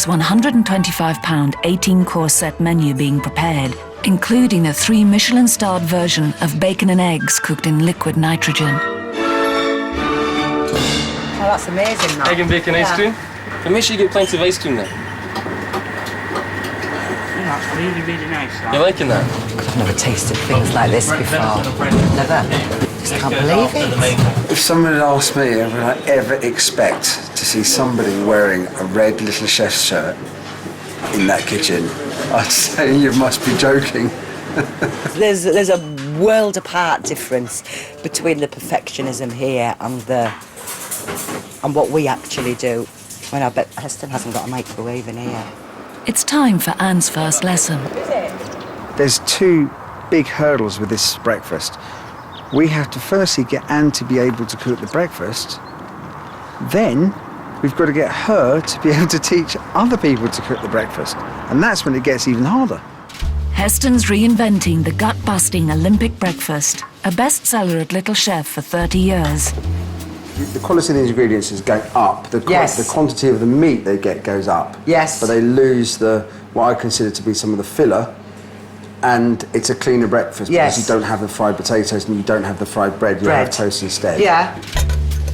£125 18-course set menu being prepared, including a 3 Michelin-starred version of bacon and eggs cooked in liquid nitrogen. Oh, that's amazing, that. Egg and bacon ice cream? And make sure you get plenty of ice cream then. That's really, really nice. You liking that? I've never tasted things like this before. Never. Just can't believe it. If someone had asked me, would I ever expect to see somebody wearing a red Little Chef's shirt in that kitchen, I'd say you must be joking. There's a world apart difference between the perfectionism here and what we actually do. I mean, I bet Heston hasn't got a microwave in here. It's time for Anne's first lesson. There's 2 big hurdles with this breakfast. We have to firstly get Anne to be able to cook the breakfast. Then we've got to get her to be able to teach other people to cook the breakfast. And that's when it gets even harder. Heston's reinventing the gut-busting Olympic breakfast, a bestseller at Little Chef for 30 years. The quality of the ingredients is going up. The quantity of the meat they get goes up. Yes. But they lose what I consider to be some of the filler, and it's a cleaner breakfast because you don't have the fried potatoes and you don't have the fried bread. You have toast instead. Yeah.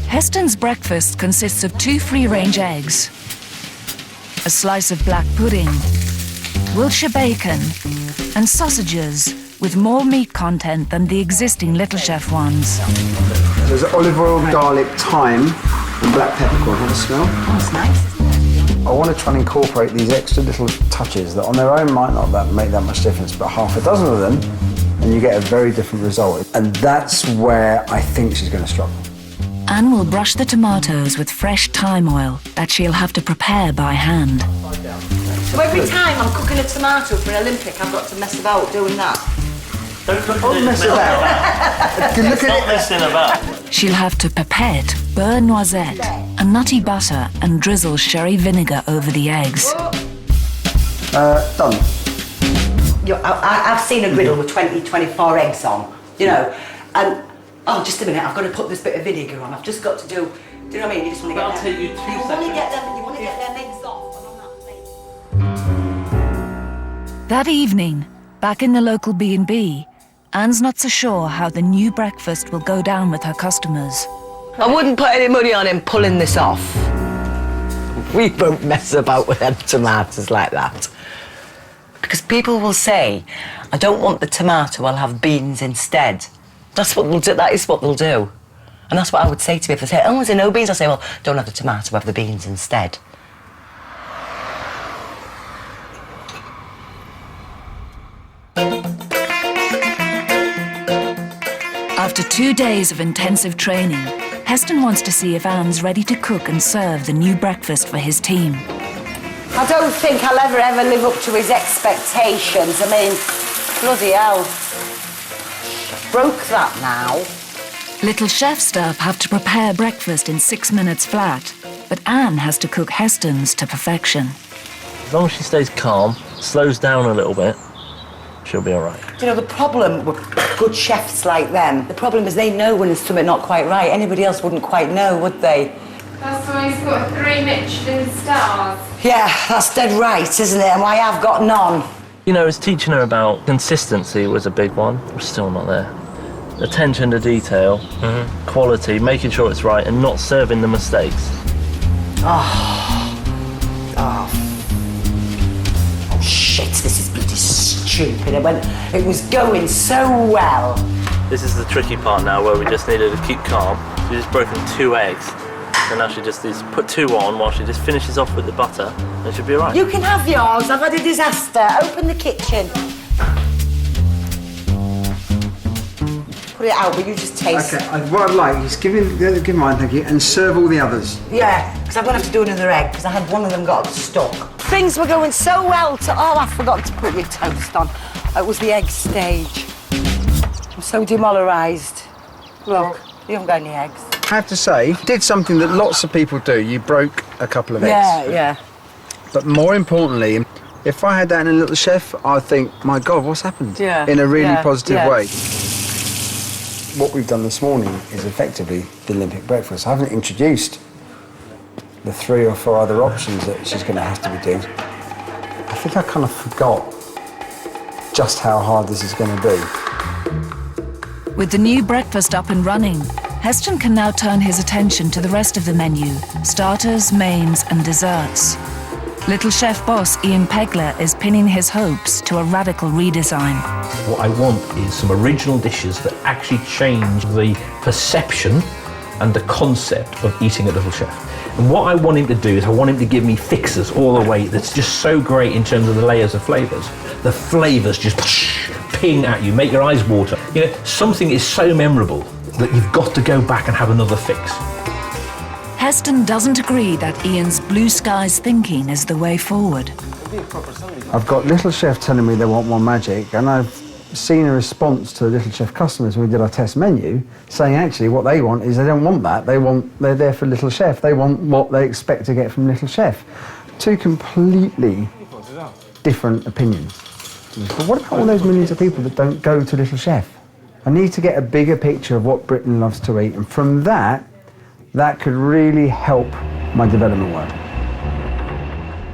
Heston's breakfast consists of 2 free-range eggs, a slice of black pudding, Wiltshire bacon, and sausages with more meat content than the existing Little Chef ones. There's olive oil, garlic, thyme, and black peppercorn. Have a smell? Oh, it's nice, isn't it? I want to try and incorporate these extra little touches that on their own might not make that much difference, but half a dozen of them, and you get a very different result. And that's where I think she's going to struggle. Anne will brush the tomatoes with fresh thyme oil that she'll have to prepare by hand. So every time I'm cooking a tomato for an Olympic, I've got to mess about doing that. Don't mess about. It's not messing about. She'll have to pipette, burr noisette, and nutty butter and drizzle sherry vinegar over the eggs. Done. I've seen a griddle with 24 eggs on, you know, and, oh, just a minute, I've got to put this bit of vinegar on. I've just got to do you know what I mean? You just want to get That'll take you 2 seconds. You want to get them eggs off and on that plate. That evening, back in the local B&B, Anne's not so sure how the new breakfast will go down with her customers. I wouldn't put any money on him pulling this off. We won't mess about with them tomatoes like that. Because people will say, I don't want the tomato, I'll have beans instead. That's what they'll do. That is what they'll do. And that's what I would say to me. If they say, oh, is there no beans? I'll say, well, don't have the tomato, have the beans instead. After 2 days of intensive training, Heston wants to see if Anne's ready to cook and serve the new breakfast for his team. I don't think I'll ever live up to his expectations. I mean, bloody hell. Broke that now. Little Chef staff have to prepare breakfast in 6 minutes flat, but Anne has to cook Heston's to perfection. As long as she stays calm, slows down a little bit, she'll be all right. You know, the problem with good chefs like them, the problem is they know when there's something not quite right. Anybody else wouldn't quite know, would they? That's why he's got 3 Michelin stars. Yeah, that's dead right, isn't it? And why I've got none. You know, it's teaching her about consistency was a big one. We're still not there. Attention to detail, quality, making sure it's right, and not serving the mistakes. Oh, shit, this is bloody stupid. It was going so well. This is the tricky part now where we just needed to keep calm. She's just broken 2 eggs. So now she just needs to put 2 on while she just finishes off with the butter, and she'll be all right. You can have yours. I've had a disaster. Open the kitchen. Put it out, but you just taste. Okay, what I'd like is give mine, thank you, and serve all the others. Yeah, because I'm going to have to do another egg, because I had one of them got stuck. Things were going so well oh, I forgot to put your toast on. It was the egg stage. I'm so demoralised. Look, you haven't got any eggs. I have to say, did something that lots of people do. You broke a couple of eggs. Yeah. But more importantly, if I had that in a Little Chef, I'd think, my God, what's happened? Yeah. In a really positive yeah. way. What we've done this morning is effectively the Olympic breakfast. I haven't introduced the 3 or 4 other options that she's going to have to be doing, I think I kind of forgot just how hard this is going to be. With the new breakfast up and running, Heston can now turn his attention to the rest of the menu, starters, mains and desserts. Little Chef boss Ian Pegler is pinning his hopes to a radical redesign. What I want is some original dishes that actually change the perception and the concept of eating at Little Chef. And what I want him to do is I want him to give me fixers all the way that's just so great in terms of the layers of flavours. The flavours just ping at you, make your eyes water. You know, something is so memorable that you've got to go back and have another fix. Heston doesn't agree that Ian's blue skies thinking is the way forward. I've got Little Chef telling me they want more magic, and I've seen a response to Little Chef customers when we did our test menu, saying actually what they want is they don't want that. They're there for Little Chef. They want what they expect to get from Little Chef. 2 completely different opinions. But what about all those millions of people that don't go to Little Chef? I need to get a bigger picture of what Britain loves to eat, and from that could really help my development work.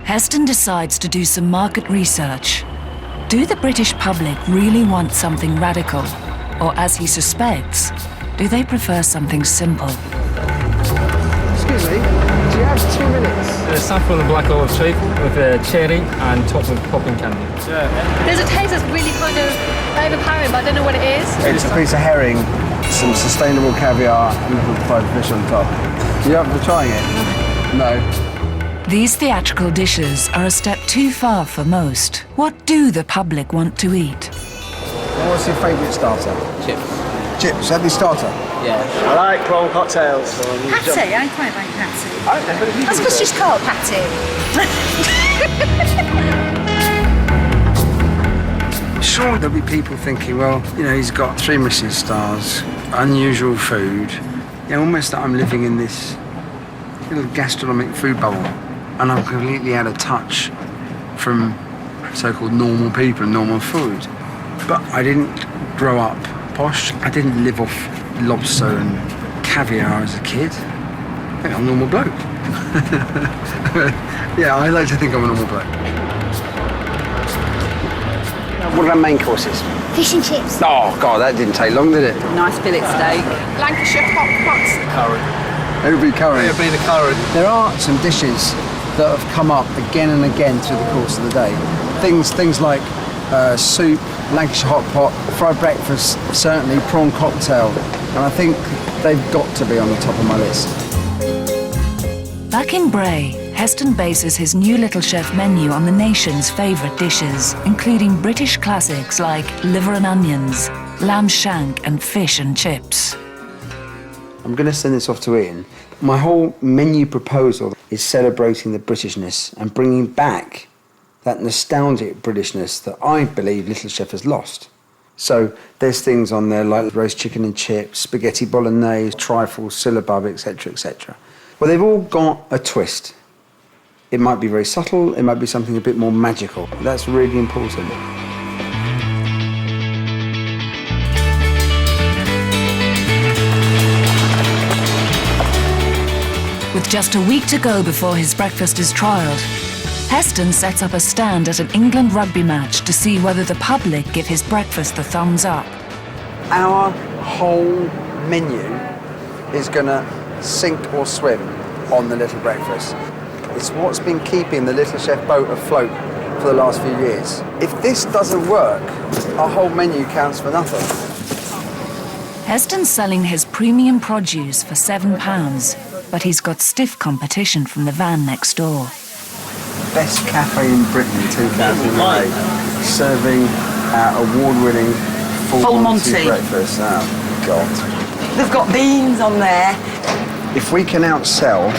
Heston decides to do some market research. Do the British public really want something radical? Or as he suspects, do they prefer something simple? Excuse me, do you have 2 minutes? Saffron and black olive shape with cherry and topped with popping candy. There's a taste that's really kind of overpowering, but I don't know what it is. It's a piece of herring, some sustainable caviar, and a little fried fish on top. You up for trying it? No. These theatrical dishes are a step too far for most. What do the public want to eat? What's your favourite starter? Chips. Chips, have you starter? Yeah. I like prawn cocktails. Patty, I quite like patty. That's because she's called patty. Sure, there'll be people thinking, well, you know, he's got 3 Michelin stars, unusual food. You know, almost that I'm living in this little gastronomic food bubble, and I'm completely out of touch from so-called normal people and normal food. But I didn't grow up posh. I didn't live off lobster and caviar as a kid. I think I'm a normal bloke. Yeah, I like to think I'm a normal bloke. What are our main courses? Fish and chips. Oh, God, that didn't take long, did it? Nice fillet steak. Lancashire hot pots. Curry. It would be curry. It'll be the curry. There are some dishes that have come up again and again through the course of the day. Things like soup, Lancashire hot pot, fried breakfast, certainly prawn cocktail, and I think they've got to be on the top of my list. Back in Bray, Heston bases his new Little Chef menu on the nation's favourite dishes, including British classics like liver and onions, lamb shank and fish and chips. I'm going to send this off to Ian. My whole menu proposal is celebrating the Britishness and bringing back that nostalgic Britishness that I believe Little Chef has lost. So there's things on there like roast chicken and chips, spaghetti bolognese, trifle, syllabub, etc., etc. Well, they've all got a twist. It might be very subtle, it might be something a bit more magical. That's really important. With just a week to go before his breakfast is trialled, Heston sets up a stand at an England rugby match to see whether the public give his breakfast the thumbs up. Our whole menu is going to sink or swim on the Little Breakfast. It's what's been keeping the Little Chef boat afloat for the last few years. If this doesn't work, our whole menu counts for nothing. Heston's selling his premium produce for £7, but he's got stiff competition from the van next door. Best cafe in Britain in 2008, serving our award-winning full Monty breakfast. Oh, God. They've got beans on there. If we can outsell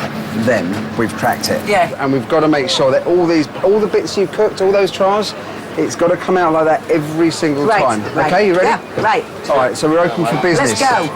them, we've cracked it. Yeah. And we've got to make sure that all the bits you've cooked, all those trials, it's got to come out like that every single time. Right. Okay, you ready? Yeah, right. All right, so we're open for business. Let's go.